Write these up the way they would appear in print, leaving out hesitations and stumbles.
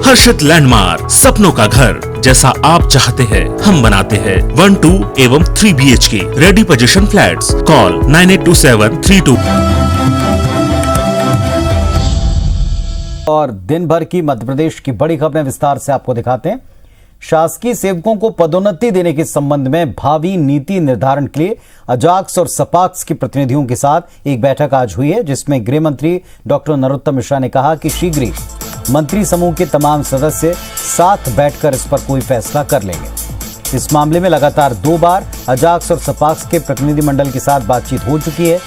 हर्षित landmark, सपनों का घर जैसा आप चाहते हैं हम बनाते हैं। 1, 2 एवं 3 BHK ready position flats. Call 982732। और दिन भर की मध्य प्रदेश की बड़ी खबरें विस्तार से आपको दिखाते हैं। शासकीय सेवकों को पदोन्नति देने के संबंध में भावी नीति निर्धारण के लिए अजाक्स और सपाक्स के प्रतिनिधियों के साथ एक बैठक आज हुई है, जिसमें गृह मंत्री डॉक्टर नरोत्तम मिश्रा ने कहा कि शीघ्र ही मंत्री समूह के तमाम सदस्य साथ बैठकर इस पर कोई फैसला कर लेंगे। इस मामले में लगातार 2 बार अजाक्स और सपाक्स के प्रतिनिधिमंडल के साथ बातचीत हो चुकी है।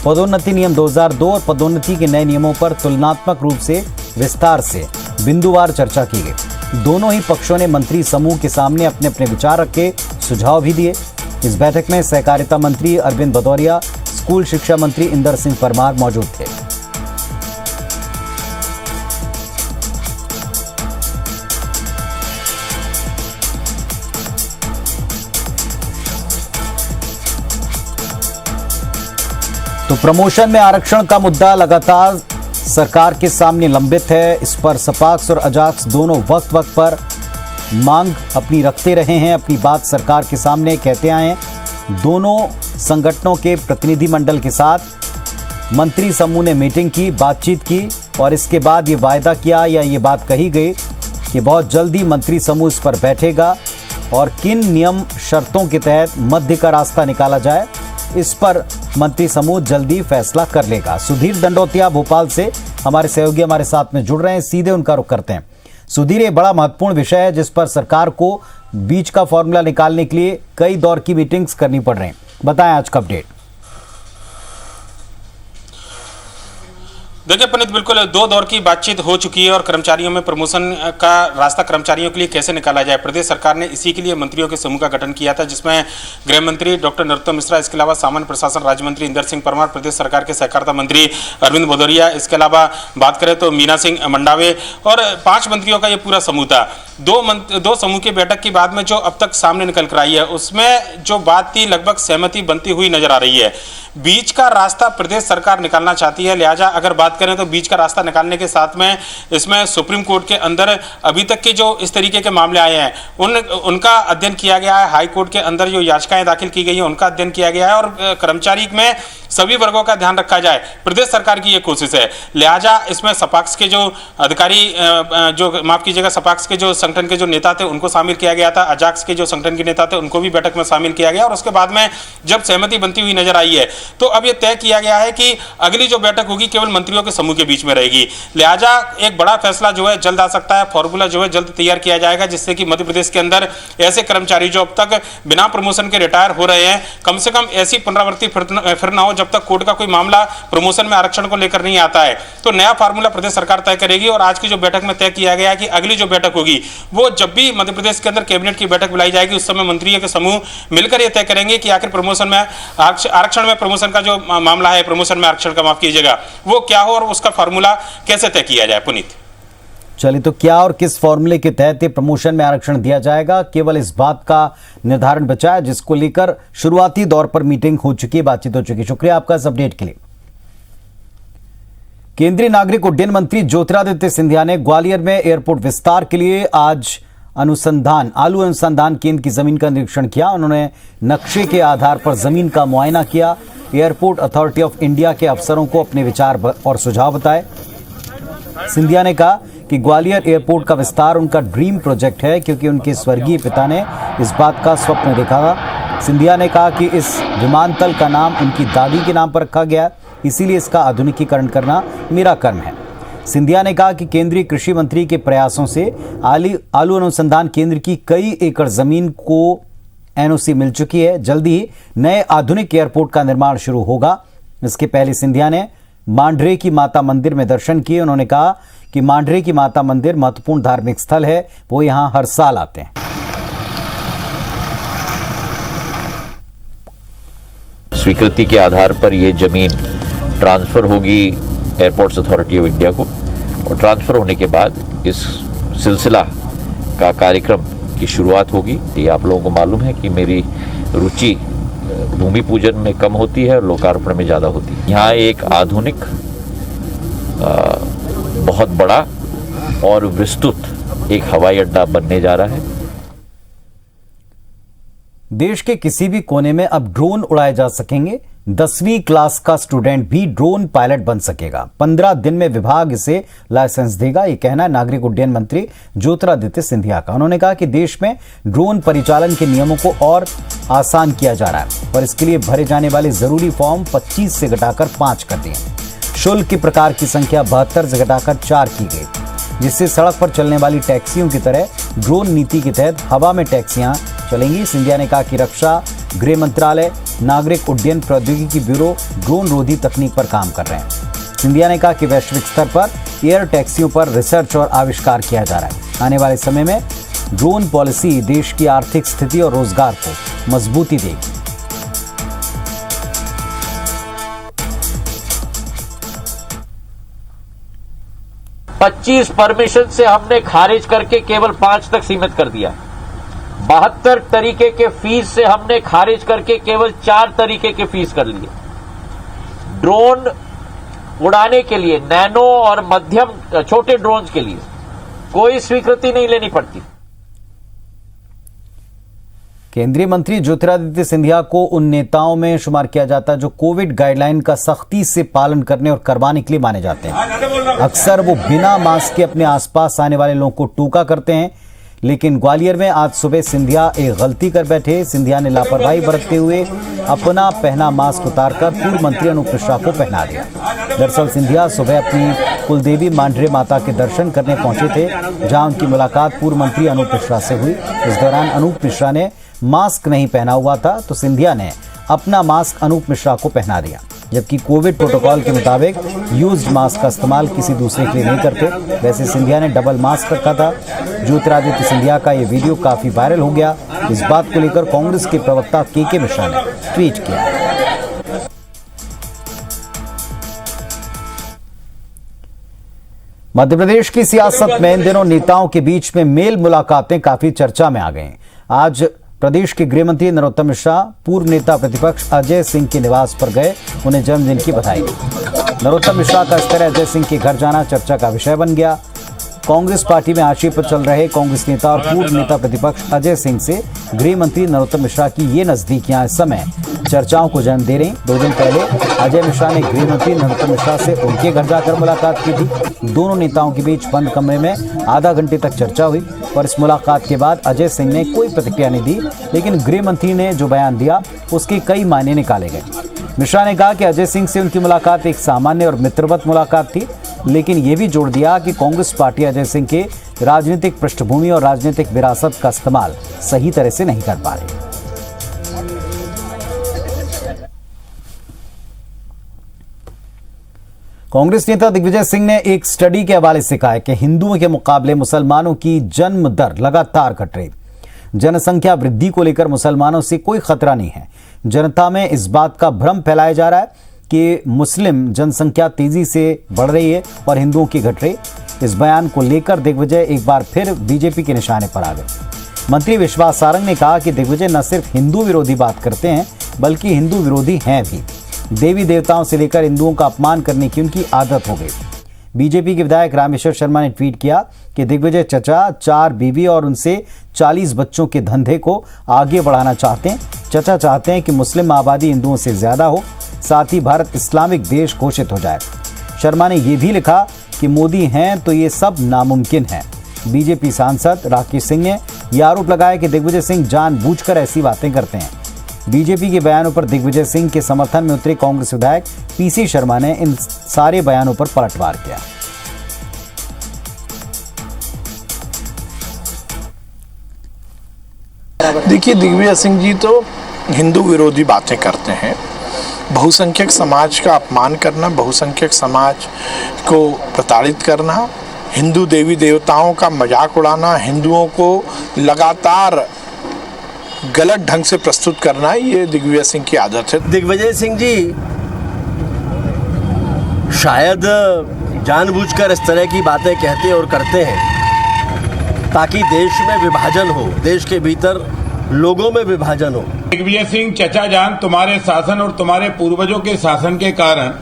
पदोन्नति नियम 2002 और पदोन्नति के नए नियमों पर तुलनात्मक रूप से विस्तार से बिंदुवार चर्चा की गई। दोनों ही पक्षों ने मंत्री समूह के सामने अपने अपने विचार रखे, सुझाव भी दिए। इस बैठक में सहकारिता मंत्री अरविंद भदौरिया, स्कूल शिक्षा मंत्री इंदर सिंह परमार मौजूद थे। तो प्रमोशन में आरक्षण का मुद्दा लगातार सरकार के सामने लंबित है। इस पर सपाक्स और अजाक्स दोनों वक्त वक्त पर मांग अपनी रखते रहे हैं, अपनी बात सरकार के सामने कहते आए हैं। दोनों संगठनों के प्रतिनिधिमंडल के साथ मंत्री समूह ने मीटिंग की, बातचीत की और इसके बाद ये वायदा किया या ये बात कही गई कि बहुत जल्दी मंत्री समूह इस पर बैठेगा और किन नियम शर्तों के तहत मध्य का रास्ता निकाला जाए, इस पर मंत्री समूह जल्दी फैसला कर लेगा। सुधीर दंडोतिया भोपाल से हमारे सहयोगी हमारे साथ में जुड़ रहे हैं, सीधे उनका रुख करते हैं। सुधीर, ये बड़ा महत्वपूर्ण विषय है जिस पर सरकार को बीच का फॉर्मूला निकालने के लिए कई दौर की मीटिंग्स करनी पड़ रही हैं। बताएं आज का अपडेट। देखिए पुनीत, बिल्कुल 2 दौर की बातचीत हो चुकी है और कर्मचारियों में प्रमोशन का रास्ता कर्मचारियों के लिए कैसे निकाला जाए, प्रदेश सरकार ने इसी के लिए मंत्रियों के समूह का गठन किया था, जिसमें गृह मंत्री डॉक्टर नरोत्तम मिश्रा, इसके अलावा सामान्य प्रशासन राज्य मंत्री इंदर सिंह परमार, प्रदेश सरकार के सहकारिता मंत्री अरविंद भदौरिया, इसके अलावा बात करें तो मीना सिंह मंडावे और 5 मंत्रियों का ये पूरा समूह था। 2 समूह की बैठक के बाद में जो अब तक सामने निकल कर आई है, उसमें जो बात थी लगभग सहमति बनती हुई नजर आ रही है। बीच का रास्ता प्रदेश सरकार निकालना चाहती है, लिहाजा अगर बात करें तो बीच का रास्ता निकालने के साथ में इसमें सुप्रीम कोर्ट के अंदर अभी तक के जो इस तरीके के मामले आए हैं उनका अध्ययन किया गया है। हाई कोर्ट के अंदर जो याचिकाएं दाखिल की गई हैं उनका अध्ययन किया गया है और कर्मचारी में सभी वर्गों का ध्यान रखा जाए, प्रदेश सरकार की यह कोशिश है। लिहाजा इसमें सपाक्स के जो अधिकारी सपाक्स के जो संगठन के जो नेता थे उनको शामिल किया गया था, अजाक्स के जो संगठन के नेता थे उनको भी बैठक में शामिल किया गया और उसके बाद में जब सहमति बनती हुई नजर आई है तो अब यह तय किया गया है कि अगली जो बैठक होगी केवल मंत्रियों के समूह के बीच में रहेगी। लिहाजा एक बड़ा फैसला जो है जल्द आ सकता है, फॉर्मूला जो है जल्द तैयार किया जाएगा, जिससे कि मध्य प्रदेश के अंदर ऐसे कर्मचारी जो अब तक बिना प्रमोशन के रिटायर हो रहे हैं, कम से कम ऐसी पुनरावृत्ति फिर ना हो जब तक कोर्ट का कोई मामला प्रमोशन में आरक्षण को लेकर नहीं आता है। तो नया फार्मूला प्रदेश सरकार तय करेगी और आज की जो बैठक में तय किया गया है कि अगली जो बैठक होगी वो जब भी मध्य प्रदेश के अंदर कैबिनेट की बैठक बुलाई जाएगी उस समय मंत्रियों के समूह मिलकर यह तय करेंगे कि आखिर प्रमोशन में आरक्षण में प्रमोशन का जो मामला है, प्रमोशन में आरक्षण का माफ कीजिएगा, वो क्या हो और उसका फार्मूला कैसे तय किया जाए। पुनीत, चलिए, तो क्या और किस फॉर्मूले के तहत प्रमोशन में आरक्षण दिया जाएगा, केवल इस बात का निर्धारण बचा है जिसको लेकर शुरुआती दौर पर मीटिंग हो चुकी है, बातचीत हो चुकी है। शुक्रिया आपका इस अपडेट के लिए। केंद्रीय नागरिक उड्डयन मंत्री ज्योतिरादित्य सिंधिया ने ग्वालियर में एयरपोर्ट विस्तार के लिए आज आलू अनुसंधान केंद्र की जमीन का निरीक्षण किया। उन्होंने नक्शे के आधार पर जमीन का मुआयना किया। एयरपोर्ट अथॉरिटी ऑफ इंडिया के अफसरों को अपने विचार और सुझाव बताए। सिंधिया ने कहा कि ग्वालियर एयरपोर्ट का विस्तार उनका ड्रीम प्रोजेक्ट है, क्योंकि उनके स्वर्गीय पिता ने इस बात का स्वप्न देखा था। सिंधिया ने कहा कि इस विमानतल का नाम उनकी दादी के नाम पर रखा गया, इसीलिए इसका आधुनिकीकरण करना मेरा कर्म है। सिंधिया ने कहा कि केंद्रीय कृषि मंत्री के प्रयासों से आलू अनुसंधान केंद्र की कई एकड़ जमीन को एनओसी मिल चुकी है। जल्दी ही नए आधुनिक एयरपोर्ट का निर्माण शुरू होगा। इसके पहले सिंधिया ने मांढरे की माता मंदिर में दर्शन किए। उन्होंने कहा कि मांढरे की माता मंदिर महत्वपूर्ण धार्मिक स्थल है, वो यहां हर साल आते हैं। स्वीकृति के आधार पर यह जमीन ट्रांसफर होगी एयरपोर्ट्स अथॉरिटी ऑफ इंडिया को, और ट्रांसफर होने के बाद इस सिलसिला का कार्यक्रम की शुरुआत होगी। ये आप लोगों को मालूम है कि मेरी रुचि भूमि पूजन में कम होती है और लोकार्पण में ज़्यादा होती है। यहाँ एक आधुनिक बहुत बड़ा और विस्तृत एक हवाई अड्डा बनने जा रहा है। देश के किसी भी कोने में अब ड्रोन उड़ाए जा सकेंगे। 10वीं क्लास का स्टूडेंट भी ड्रोन पायलट बन सकेगा। 15 दिन में विभाग इसे लाइसेंस देगा, ये कहना है नागरिक उड्डयन मंत्री ज्योतिरादित्य सिंधिया का। उन्होंने कहा कि देश में ड्रोन परिचालन के नियमों को और आसान किया जा रहा है और इसके लिए भरे जाने वाले जरूरी फॉर्म 25 से घटाकर 5 कर दिए। शुल्क के प्रकार की संख्या 72 से घटाकर 4 की गई, जिससे सड़क पर चलने वाली टैक्सियों की तरह ड्रोन नीति के तहत हवा में टैक्सियां चलेंगी। सिंधिया ने कहा कि रक्षा, गृह मंत्रालय, नागरिक उड्डयन प्रौद्योगिकी ब्यूरो ड्रोन रोधी तकनीक पर काम कर रहे हैं। सिंधिया ने कहा कि वैश्विक स्तर पर एयर टैक्सियों पर रिसर्च और आविष्कार किया जा रहा है। आने वाले समय में ड्रोन पॉलिसी देश की आर्थिक स्थिति और रोजगार को मजबूती देगी। पच्चीस परमिशन से हमने खारिज करके केवल 5 तक सीमित कर दिया। 72 तरीके के फीस से हमने खारिज करके केवल 4 तरीके के फीस कर लिए। ड्रोन उड़ाने के लिए, नैनो और मध्यम छोटे ड्रोन के लिए कोई स्वीकृति नहीं लेनी पड़ती। केंद्रीय मंत्री ज्योतिरादित्य सिंधिया को उन नेताओं में शुमार किया जाता है जो कोविड गाइडलाइन का सख्ती से पालन करने और करवाने के लिए माने जाते हैं। अक्सर वो बिना मास्क के अपने आसपास आने वाले लोगों को टोका करते हैं, लेकिन ग्वालियर में आज सुबह सिंधिया एक गलती कर बैठे। सिंधिया ने लापरवाही बरतते हुए अपना पहना मास्क उतारकर पूर्व मंत्री अनूप मिश्रा को पहना दिया। दरअसल सिंधिया सुबह अपनी कुलदेवी मांढरे माता के दर्शन करने पहुंचे थे, जहां उनकी मुलाकात पूर्व मंत्री अनूप मिश्रा से हुई। इस दौरान अनूप मिश्रा ने मास्क नहीं पहना हुआ था, तो सिंधिया ने अपना मास्क अनूप मिश्रा को पहना दिया, जबकि कोविड प्रोटोकॉल के मुताबिक यूज्ड मास्क का इस्तेमाल किसी दूसरे के लिए नहीं करते। वैसे सिंधिया ने डबल मास्क रखा था। ज्योतिरादित्य सिंधिया का ये वीडियो काफी वायरल हो गया। इस बात को लेकर कांग्रेस के प्रवक्ता के मिश्रा ने ट्वीट किया। मध्य प्रदेश की सियासत में इन दिनों नेताओं के बीच में मेल मुलाकातें काफी चर्चा में आ गई। आज प्रदेश के गृह मंत्री नरोत्तम मिश्रा पूर्व नेता प्रतिपक्ष अजय सिंह के निवास पर गए, उन्हें जन्मदिन की बधाई दी। नरोत्तम मिश्रा का इस तरह अजय सिंह के घर जाना चर्चा का विषय बन गया। कांग्रेस पार्टी में आशिया पर चल रहे कांग्रेस नेता और पूर्व नेता प्रतिपक्ष अजय सिंह से गृह मंत्री नरोत्तम मिश्रा की ये नजदीकियां इस समय चर्चाओं को जन्म दे रही। 2 दिन पहले अजय मिश्रा ने गृह मंत्री नरोत्तम मिश्रा से उनके घर जाकर मुलाकात की थी। दोनों नेताओं के बीच बंद कमरे में आधा घंटे तक चर्चा हुई और इस मुलाकात के बाद अजय सिंह ने कोई प्रतिक्रिया नहीं दी, लेकिन गृह मंत्री ने जो बयान दिया उसके कई मायने निकाले गए। मिश्रा ने कहा कि अजय सिंह से उनकी मुलाकात एक सामान्य और मित्रवत मुलाकात थी, लेकिन यह भी जोड़ दिया कि कांग्रेस पार्टी अजय सिंह के राजनीतिक पृष्ठभूमि और राजनीतिक विरासत का इस्तेमाल सही तरह से नहीं कर पा रही। कांग्रेस नेता दिग्विजय सिंह ने एक स्टडी के हवाले से कहा है कि हिंदुओं के मुकाबले मुसलमानों की जन्म दर लगातार घट रही। जनसंख्या वृद्धि को लेकर मुसलमानों से कोई खतरा नहीं है। जनता में इस बात का भ्रम फैलाया जा रहा है कि मुस्लिम जनसंख्या तेजी से बढ़ रही है और हिंदुओं की घट रही। इस बयान को लेकर दिग्विजय एक बार फिर बीजेपी के निशाने पर आ गए। मंत्री विश्वास सारंग ने कहा कि दिग्विजय न सिर्फ हिंदू विरोधी बात करते हैं, बल्कि हिंदू विरोधी हैं भी। देवी देवताओं से लेकर हिंदुओं का अपमान करने की उनकी आदत हो गई। बीजेपी के विधायक रामेश्वर शर्मा ने ट्वीट किया कि दिग्विजय चचा 4 बीवी और उनसे 40 बच्चों के धंधे को आगे बढ़ाना चाहते हैं। चचा चाहते हैं कि मुस्लिम आबादी हिंदुओं से ज्यादा हो, साथ ही भारत इस्लामिक देश घोषित हो जाए। शर्मा ने यह भी लिखा कि मोदी हैं तो ये सब नामुमकिन है। बीजेपी सांसद राकेश सिंह ने यह आरोप लगाया कि दिग्विजय सिंह जानबूझकर ऐसी बातें करते हैं। बीजेपी के बयानों पर दिग्विजय सिंह के समर्थन में उतरे कांग्रेस विधायक पीसी शर्मा ने इन सारे बयानों पर पलटवार किया। देखिए, दिग्विजय सिंह जी तो हिंदू विरोधी बातें करते हैं। बहुसंख्यक समाज का अपमान करना, बहुसंख्यक समाज को प्रताड़ित करना, हिंदू देवी देवताओं का मजाक उड़ाना, हिंदुओं को लगातार गलत ढंग से प्रस्तुत करना, ये दिग्विजय सिंह की आदत है। दिग्विजय सिंह जी शायद जानबूझकर इस तरह की बातें कहते और करते हैं ताकि देश में विभाजन हो, देश के भीतर लोगों में विभाजन हो। दिग्विजय सिंह चचा जान, तुम्हारे शासन और तुम्हारे पूर्वजों के शासन के कारण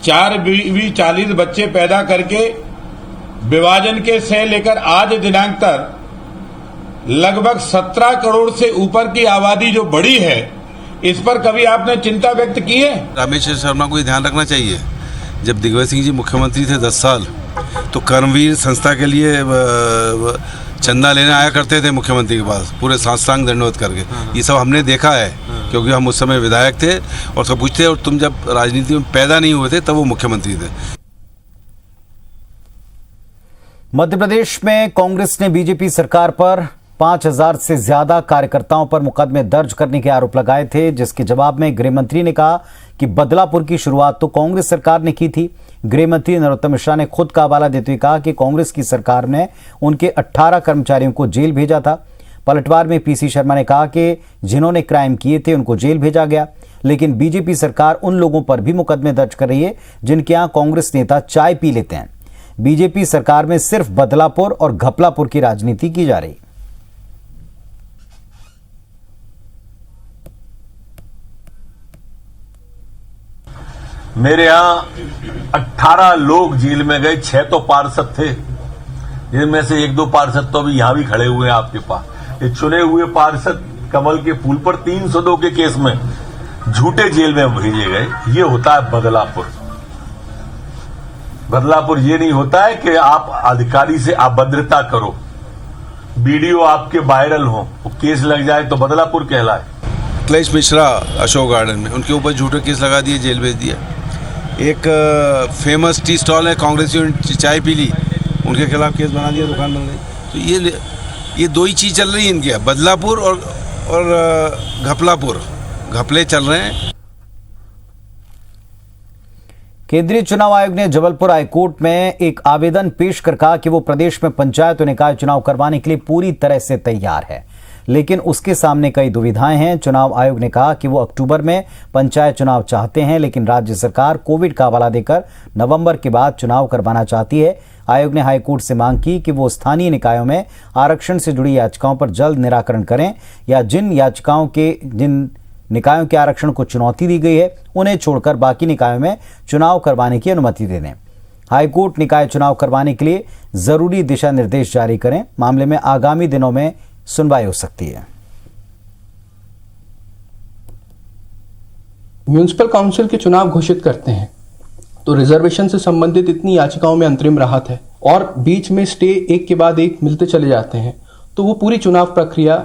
4 बीवी 40 बच्चे पैदा करके विभाजन के से लेकर आज दिनांक तक लगभग 17 करोड़ से ऊपर की आबादी जो बढ़ी है, इस पर कभी आपने चिंता व्यक्त की है? रामेश्वर शर्मा को ये ध्यान रखना चाहिए, जब दिग्विजय सिंह जी मुख्यमंत्री थे 10 साल, तो कर्मवीर संस्था के लिए चंदा लेने आया करते थे मुख्यमंत्री के पास, पूरे साष्टांग दंडवत करके। ये सब हमने देखा है, क्योंकि हम उस समय विधायक थे और सब पूछते, और तुम जब राजनीति में पैदा नहीं हुए थे तब वो मुख्यमंत्री थे। मध्य प्रदेश में कांग्रेस ने बीजेपी सरकार पर 5000 से ज्यादा कार्यकर्ताओं पर मुकदमे दर्ज करने के आरोप लगाए थे, जिसके जवाब में गृह मंत्री ने कहा कि बदलापुर की शुरुआत तो कांग्रेस सरकार ने की थी। गृह मंत्री नरोत्तम मिश्रा ने खुद का हवाला देते हुए कहा कि कांग्रेस की सरकार ने उनके 18 कर्मचारियों को जेल भेजा था। पलटवार में पीसी शर्मा ने कहा कि जिन्होंने क्राइम किए थे उनको जेल भेजा गया, लेकिन बीजेपी सरकार उन लोगों पर भी मुकदमे दर्ज कर रही है जिनके यहां कांग्रेस नेता चाय पी लेते हैं। बीजेपी सरकार में सिर्फ बदलापुर और घपलापुर की राजनीति की जा रही। मेरे यहाँ 18 लोग जेल में गए, 6 तो पार्षद थे, जिनमें से 1-2 पार्षद तो अभी यहां भी खड़े हुए हैं आपके पास। ये चुने हुए पार्षद कमल के फूल पर 302 के केस में झूठे जेल में भेजे गए। ये होता है बदलापुर। बदलापुर ये नहीं होता है कि आप अधिकारी से अभद्रता करो, वीडियो आपके वायरल हो, वो केस लग जाए तो बदलापुर कहलाए। अखिलेश मिश्रा अशोक गार्डन में, उनके ऊपर झूठे केस लगा दिए, जेल भेज दिया। एक फेमस टी स्टॉल है, कांग्रेसियों ने चाय पी ली, उनके खिलाफ केस बना दिया, दुकान बन गई। तो ये दो ही चीज़ चल रही है इनके यहाँ, बदलापुर और घपलापुर, घपले चल रहे हैं। केंद्रीय चुनाव आयोग ने जबलपुर हाईकोर्ट में एक आवेदन पेश कर कहा कि वो प्रदेश में पंचायत और निकाय चुनाव करवाने के लिए पूरी तरह से तैयार है, लेकिन उसके सामने कई दुविधाएं हैं। चुनाव आयोग ने कहा कि वो अक्टूबर में पंचायत चुनाव चाहते हैं, लेकिन राज्य सरकार कोविड का हवाला देकर नवंबर के बाद चुनाव करवाना चाहती है। आयोग ने हाईकोर्ट से मांग की कि वो स्थानीय निकायों में आरक्षण से जुड़ी याचिकाओं पर जल्द निराकरण करें, या जिन निकायों के आरक्षण को चुनौती दी गई है उन्हें छोड़कर बाकी निकायों में चुनाव करवाने की अनुमति दे दें। हाईकोर्ट निकाय चुनाव करवाने के लिए जरूरी दिशा निर्देश जारी करें। मामले में आगामी दिनों में सुनवाई हो सकती है। म्यूनिसिपल काउंसिल के चुनाव घोषित करते हैं तो रिजर्वेशन से संबंधित इतनी याचिकाओं में अंतरिम राहत है, और बीच में स्टे एक के बाद एक मिलते चले जाते हैं, तो वो पूरी चुनाव प्रक्रिया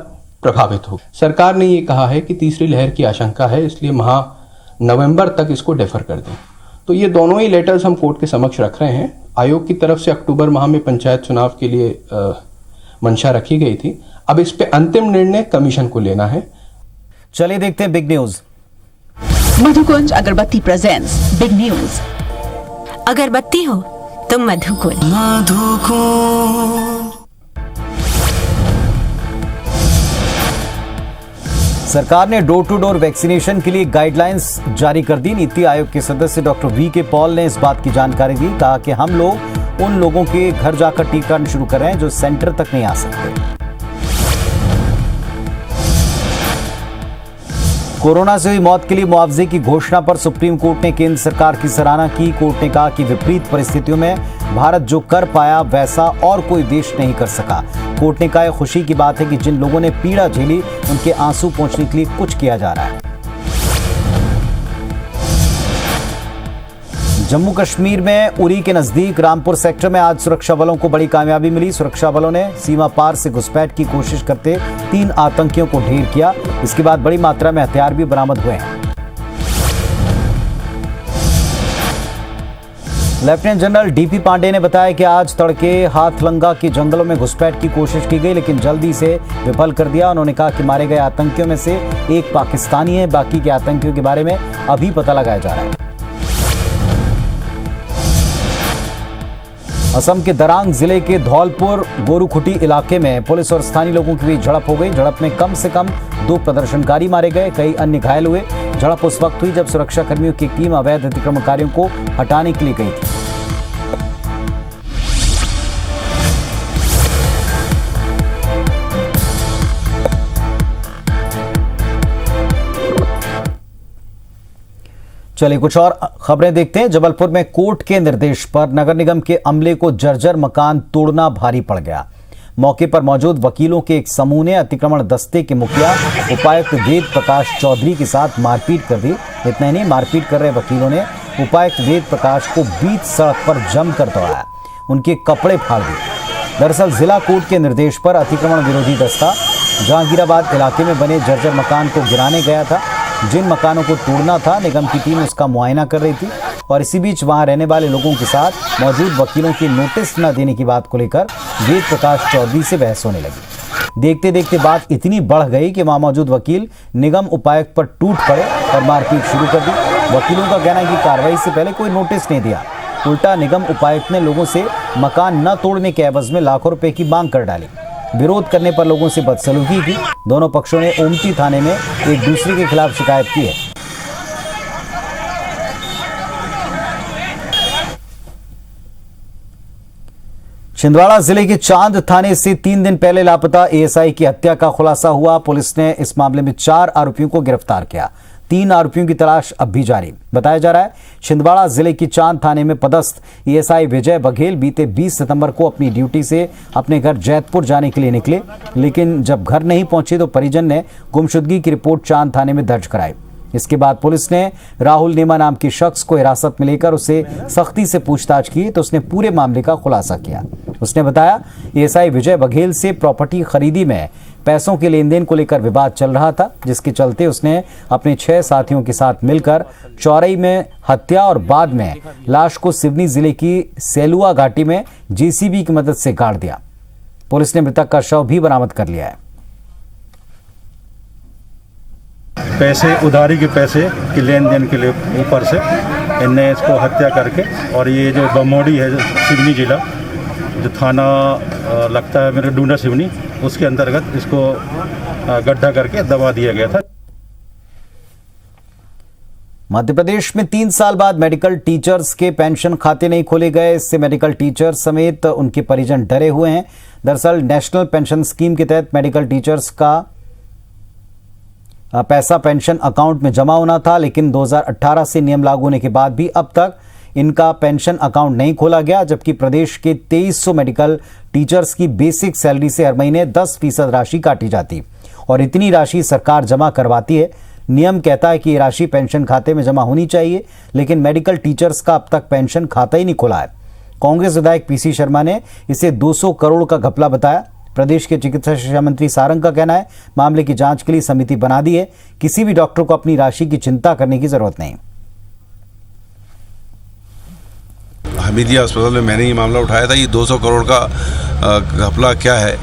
प्रभावित हो। सरकार ने ये कहा है कि तीसरी लहर की आशंका है, इसलिए नवंबर तक इसको डेफर कर दें। तो ये दोनों ही लेटर्स हम कोर्ट के समक्ष रख रहे हैं। आयोग की तरफ से अक्टूबर माह में पंचायत चुनाव के लिए मंशा रखी गई थी। अब इस पे अंतिम निर्णय कमीशन को लेना है। चलिए देखते हैं बिग न्यूज। मधुकुंज अगरबत्ती प्रेजेंट्स बिग न्यूज। अगरबत्ती हो तो मधुकुंज। सरकार ने डोर टू डोर वैक्सीनेशन के लिए गाइडलाइंस जारी कर दी। नीति आयोग के सदस्य डॉक्टर वी.के. पॉल ने इस बात की जानकारी दी। कहा कि हम लोग उन लोगों के घर जाकर टीकाकरण शुरू कर रहे हैं जो सेंटर तक नहीं आ सकते। कोरोना से हुई मौत के लिए मुआवजे की घोषणा पर सुप्रीम कोर्ट ने केंद्र सरकार की सराहना की। कोर्ट ने कहा कि विपरीत परिस्थितियों में भारत जो कर पाया वैसा और कोई देश नहीं कर सका। कोर्ट ने कहा यह खुशी की बात है कि जिन लोगों ने पीड़ा झेली उनके आंसू पोंछने के लिए कुछ किया जा रहा है। जम्मू कश्मीर में उरी के नजदीक रामपुर सेक्टर में आज सुरक्षा बलों को बड़ी कामयाबी मिली। सुरक्षा बलों ने सीमा पार से घुसपैठ की कोशिश करते 3 आतंकियों को ढेर किया। इसके बाद बड़ी मात्रा में हथियार भी बरामद हुए हैं। लेफ्टिनेंट जनरल डीपी पांडे ने बताया कि आज तड़के हाथलंगा के जंगलों में घुसपैठ की कोशिश की गई, लेकिन जल्दी से विफल कर दिया। उन्होंने कहा कि मारे गए आतंकियों में से एक पाकिस्तानी है, बाकी के आतंकियों के बारे में अभी पता लगाया जा रहा है। असम के दरांग जिले के धौलपुर गोरुखुटी इलाके में पुलिस और स्थानीय लोगों के बीच झड़प हो गई। झड़प में कम से कम 2 प्रदर्शनकारी मारे गए, कई अन्य घायल हुए। झड़प उस वक्त हुई जब सुरक्षा कर्मियों की टीम अवैध अतिक्रमणकारियों को हटाने के लिए गई थी। चलिए कुछ और खबरें देखते हैं। जबलपुर में कोर्ट के निर्देश पर नगर निगम के अमले को जर्जर मकान तोड़ना भारी पड़ गया। मौके पर मौजूद वकीलों के एक समूह ने अतिक्रमण दस्ते के मुखिया उपायुक्त वेद प्रकाश चौधरी के साथ मारपीट कर दी। इतना ही नहीं, मारपीट कर रहे वकीलों ने उपायुक्त वेद प्रकाश को बीच सड़क पर जमकर दौड़ाया, उनके कपड़े फाड़ दिए। दरअसल जिला कोर्ट के निर्देश पर अतिक्रमण विरोधी दस्ता जहांगीराबाद इलाके में बने जर्जर मकान को गिराने गया था। जिन मकानों को तोड़ना था, निगम की टीम उसका मुआयना कर रही थी और इसी बीच वहां रहने वाले लोगों के साथ मौजूद वकीलों की नोटिस न देने की बात को लेकर वेद प्रकाश चौधरी से बहस होने लगी। देखते देखते बात इतनी बढ़ गई कि वहां मौजूद वकील निगम उपायुक्त पर टूट पड़े और मारपीट शुरू कर दी। वकीलों का कहना है कि कार्रवाई से पहले कोई नोटिस नहीं दिया, उल्टा निगम उपायुक्त ने लोगों से मकान न तोड़ने के एवज में लाखों रुपए की मांग कर डाली। विरोध करने पर लोगों से बदसलूकी की। दोनों पक्षों ने ओमती थाने में एक दूसरे के खिलाफ शिकायत की है। छिंदवाड़ा जिले के चांद थाने से 3 दिन पहले लापता एएसआई की हत्या का खुलासा हुआ। पुलिस ने इस मामले में 4 आरोपियों को गिरफ्तार किया। 3 आरोपियों की तलाश अब भी जारी। बताया जा रहा है छिंदवाड़ा जिले की चांद थाने में पदस्थ एएसआई विजय बघेल बीते 20 सितंबर को अपनी ड्यूटी से अपने घर जैतपुर जाने के लिए निकले, लेकिन जब घर नहीं पहुंचे तो परिजन ने गुमशुदगी की रिपोर्ट चांद थाने में दर्ज कराई। इसके बाद पुलिस ने राहुल नेमा नाम के शख्स को हिरासत में लेकर उससे सख्ती से पूछताछ की तो उसने पूरे मामले का खुलासा किया। उसने बताया एएसआई विजय बघेल से प्रॉपर्टी खरीदी में पैसों के लेन देन को लेकर विवाद चल रहा था, जिसके चलते उसने अपने 6 साथियों के साथ मिलकर चौरई में हत्या और बाद में लाश को सिवनी जिले की सेलुआ घाटी में जेसीबी की मदद से गाड़ दिया। पुलिस ने मृतक का शव भी बरामद कर लिया है। पैसे उधारी के पैसे के लेन देन के लिए ऊपर से इनने इसको हत्या करके, और ये जो बमोड़ी है सिवनी जिला जो थाना लगता है मेरे डूंडा सिवनी, उसके अंतर्गत इसको गड्ढा करके दबा दिया गया था। मध्य प्रदेश में 3 साल बाद मेडिकल टीचर्स के पेंशन खाते नहीं खोले गए। इससे मेडिकल टीचर समेत उनके परिजन डरे हुए हैं। दरअसल नेशनल पेंशन स्कीम के तहत मेडिकल टीचर्स का पैसा पेंशन अकाउंट में जमा होना था, लेकिन 2018 से नियम लागू होने के बाद भी अब तक इनका पेंशन अकाउंट नहीं खोला गया, जबकि प्रदेश के 2300 मेडिकल टीचर्स की बेसिक सैलरी से हर महीने 10% राशि काटी जाती और इतनी राशि सरकार जमा करवाती है। नियम कहता है कि ये राशि पेंशन खाते में जमा होनी चाहिए, लेकिन मेडिकल टीचर्स का अब तक पेंशन खाता ही नहीं खुला है। कांग्रेस विधायक पीसी शर्मा ने इसे 200 करोड़ का घपला बताया। प्रदेश के चिकित्सा शिक्षा मंत्री सारंग का कहना है मामले की जांच के लिए समिति बना दी है, किसी भी डॉक्टर को अपनी राशि की चिंता करने की जरूरत नहीं। हमीदिया अस्पताल में मैंने ये मामला उठाया था। ये 200 करोड़ का घपला क्या है,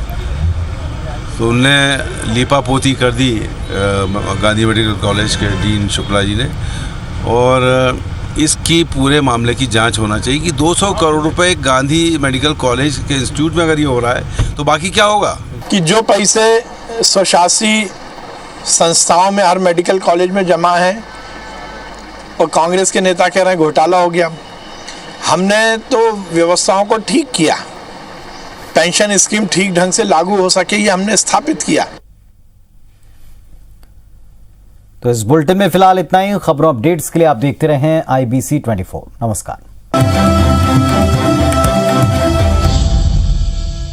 तो उनने लीपापोती कर दी गांधी मेडिकल कॉलेज के डीन शुक्ला जी ने, और इसकी पूरे मामले की जांच होना चाहिए कि 200 करोड़ रुपए गांधी मेडिकल कॉलेज के इंस्टीट्यूट में अगर ये हो रहा है तो बाकी क्या होगा। कि जो पैसे स्वशासी संस्थाओं में हर मेडिकल कॉलेज में जमा है और कांग्रेस के नेता कह रहे हैं घोटाला हो गया। हमने तो व्यवस्थाओं को ठीक किया, पेंशन स्कीम ठीक ढंग से लागू हो सके ये हमने स्थापित किया। तो इस बुलेटिन में फिलहाल इतना ही। खबरों अपडेट्स के लिए आप देखते रहें IBC 24। नमस्कार।